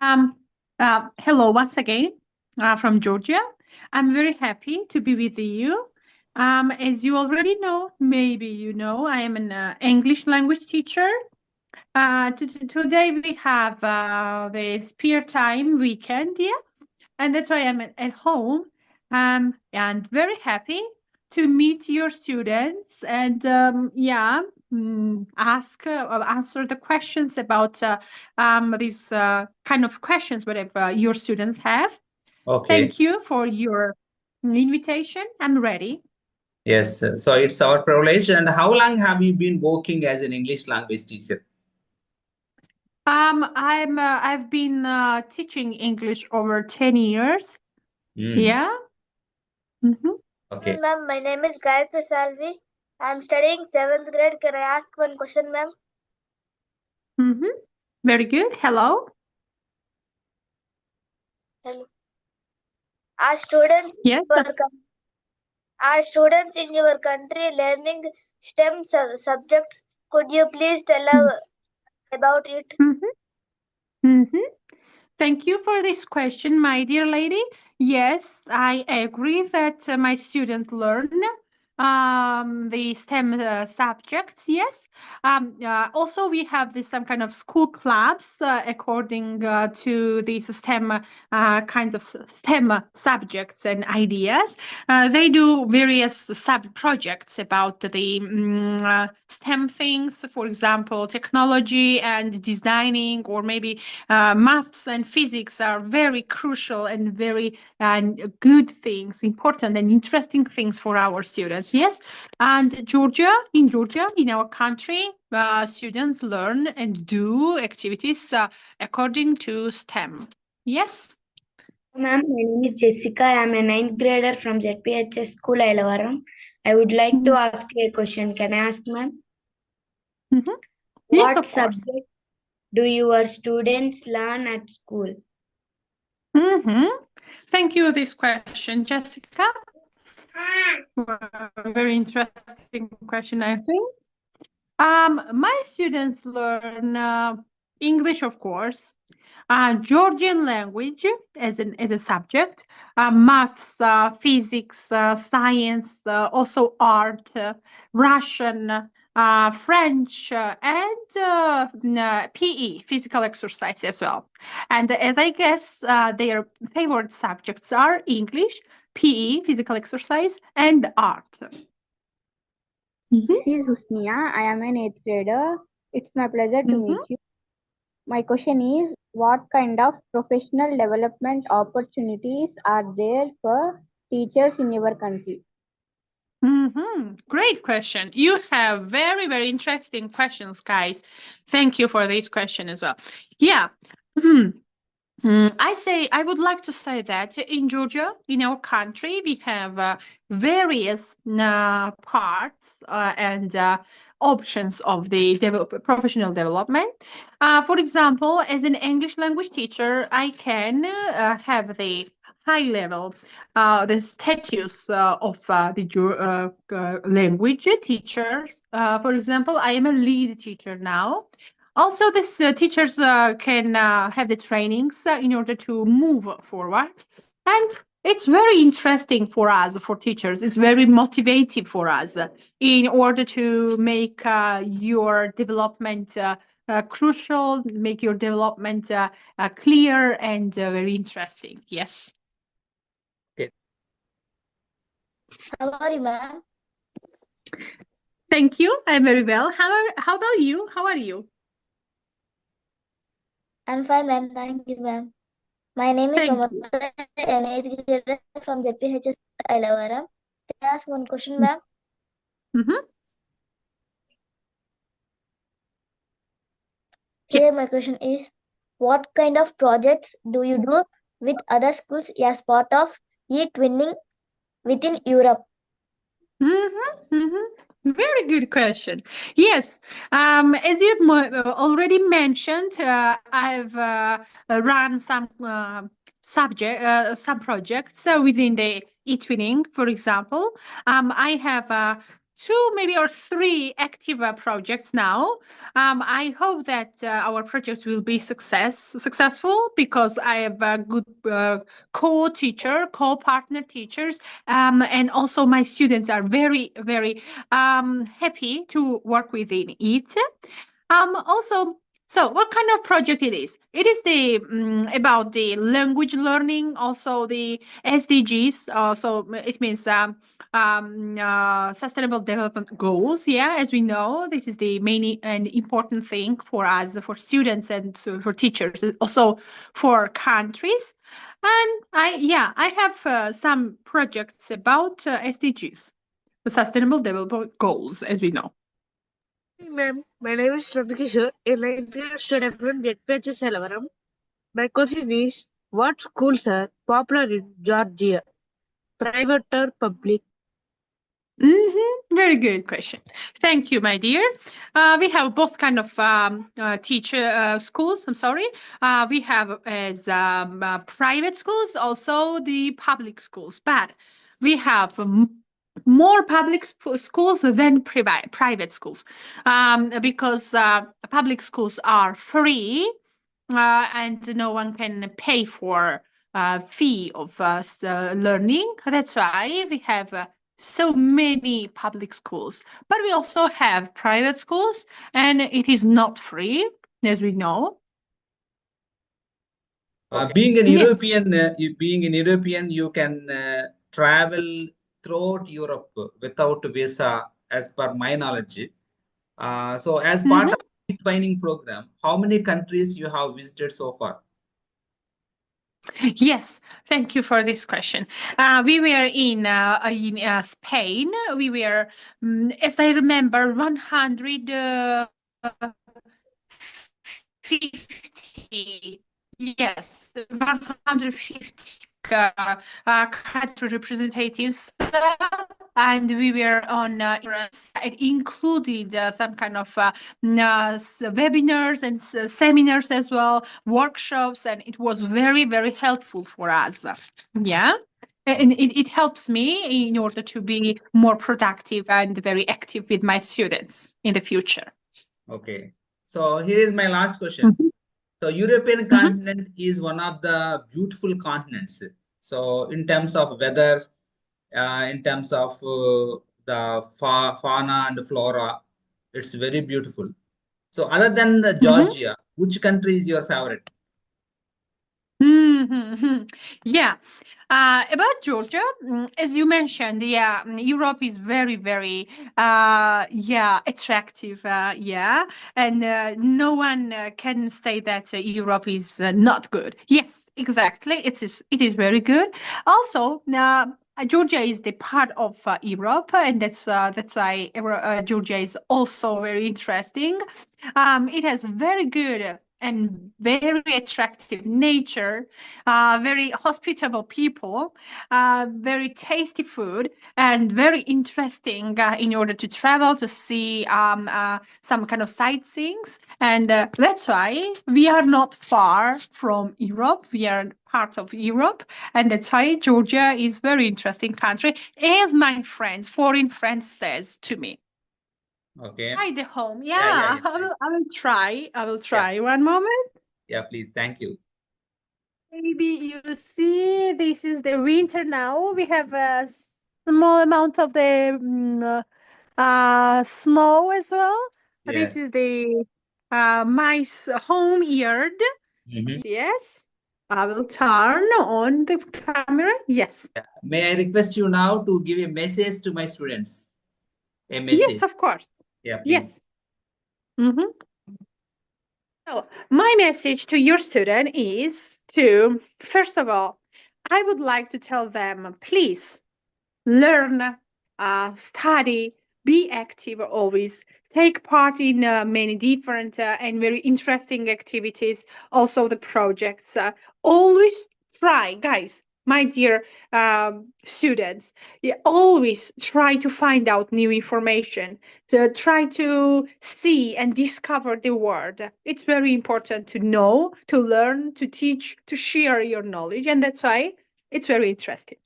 Um, Hello once again from Georgia. I'm very happy to be with you. As you already know, maybe you know, I am an English language teacher. Today we have the spare time weekend, yeah, and that's why I'm at home. And very happy to meet your students and answer the questions about these kind of questions whatever your students have. Okay. Thank you for your invitation. I'm ready. Yes. So it's our privilege. And how long have you been working as an English language teacher? I've been teaching English over 10 years. Hmm. Yeah. Mm-hmm. Okay. Ma'am, my name is Gayatri Salvi. I am studying 7th grade. Can I ask one question, ma'am? Mm-hmm. Very good. Hello. Hello. Are students in Yes. your are students in your country learning STEM subjects? Could you please tell us about it? Mm-hmm. Mm-hmm. Thank you for this question, my dear lady. Yes, I agree that my students learn the STEM subjects. Yes. Also, we have this some kind of school clubs according to these STEM kinds of STEM subjects and ideas. They do various sub projects about the STEM things, for example, technology and designing, or maybe maths and physics are very crucial and very good things, important and interesting things for our students. Yes, and in Georgia, in our country, students learn and do activities according to STEM. Yes. Ma'am, my name is Jessica. I am a ninth grader from ZPHS School, Ailavaram. I would like to ask you a question. Can I ask, ma'am? Mm-hmm. Yes, What of course. subject do your students learn at school? Mm-hmm. Thank you for this question, Jessica. Very interesting question, I think. My students learn English, of course, Georgian language as a subject, maths, physics, science, also art, Russian, French, and PE, physical exercise as well. And as I guess, their favorite subjects are English, PE, physical exercise, and art. This is Husnia. I am an eighth grader. It's my pleasure to meet you. My question is, what kind of professional development opportunities are there for teachers in your country? Great question. You have very, very interesting questions, guys. Thank you for this question as well. Yeah. I would like to say that in Georgia, in our country, we have various parts and options of the professional development. For example, as an English language teacher, I can have the high level, the status of the language teachers. For example, I am a lead teacher now. Also, these teachers can have the trainings in order to move forward. And it's very interesting for us, for teachers. It's very motivating for us in order to make your development crucial, make your development clear and very interesting. Yes. How are you, ma'am? Thank you. I'm very well. How about you? How are you? I'm fine, ma'am. Thank you, ma'am. My name is Thank you. Mamata, an 8th grader from ZPHS Ailavaram. Can I ask one question, ma'am? Mm-hmm. Here, my question is, what kind of projects do you do with other schools as part of e-twinning within Europe? Very good question. Yes, as you've already mentioned, I've run some projects within the eTwinning, for example. I have 2 maybe or 3 active projects now. I hope that our projects will be successful because I have a good co-partner teachers, and also my students are very, very happy to work within it. Also, so what kind of project it is? It is about the language learning, also the SDGs. So it means sustainable development goals. Yeah, as we know, this is the main and important thing for us, for students and for teachers, also for countries. And I have some projects about SDGs, the sustainable development goals, as we know. Ma'am, my name is Nandakishore, a 9th grade student from ZPHS Elavaram. My question is, what schools are popular in Georgia? Private or public? Very good question. Thank you, my dear. We have both kind of schools. I'm sorry. We have as private schools, also the public schools, but we have more public schools than private schools, because public schools are free, and no one can pay for fee of learning. That's why we have so many public schools, but we also have private schools, and it is not free, as we know. Being an Yes. European, you can travel throughout Europe without visa, as per my knowledge. So, as part of the training program, how many countries you have visited so far? Yes, thank you for this question. We were in Spain. We were, as I remember, 150. Yes, 150 country representatives, and we were on it included some kind of webinars and seminars as well, workshops, and it was very, very helpful for us. Yeah. And it helps me in order to be more productive and very active with my students in the future. Okay. So here is my last question. So European continent is one of the beautiful continents. So in terms of weather, in terms of the fauna and flora, it's very beautiful. So other than the Georgia, which country is your favorite? Yeah. About Georgia, as you mentioned, yeah, Europe is very, very, attractive. Yeah, and no one can say that Europe is not good. Yes, exactly. It is very good. Also, Georgia is the part of Europe, and that's why Georgia is also very interesting. It has very good and very attractive nature, very hospitable people, very tasty food, and very interesting in order to travel to see some kind of sightseeings. And that's why we are not far from Europe. We are part of Europe, and that's why Georgia is very interesting country, as my foreign friend says to me. Okay. Hi, the home. Yeah. I will try. One moment. Yeah, please. Thank you. Maybe you see, this is the winter now. We have a small amount of the snow as well. Yeah. This is the my home yard. Yes. I will turn on the camera. Yes. May I request you now to give a message to my students? A message. Yes, of course. Yeah, please. Yes. So my message to your student is to, first of all, I would like to tell them, please learn, study, be active always, take part in many different and very interesting activities, also the projects. Always try, guys. My dear students, always try to find out new information, to try to see and discover the world. It's very important to know, to learn, to teach, to share your knowledge, and that's why it's very interesting.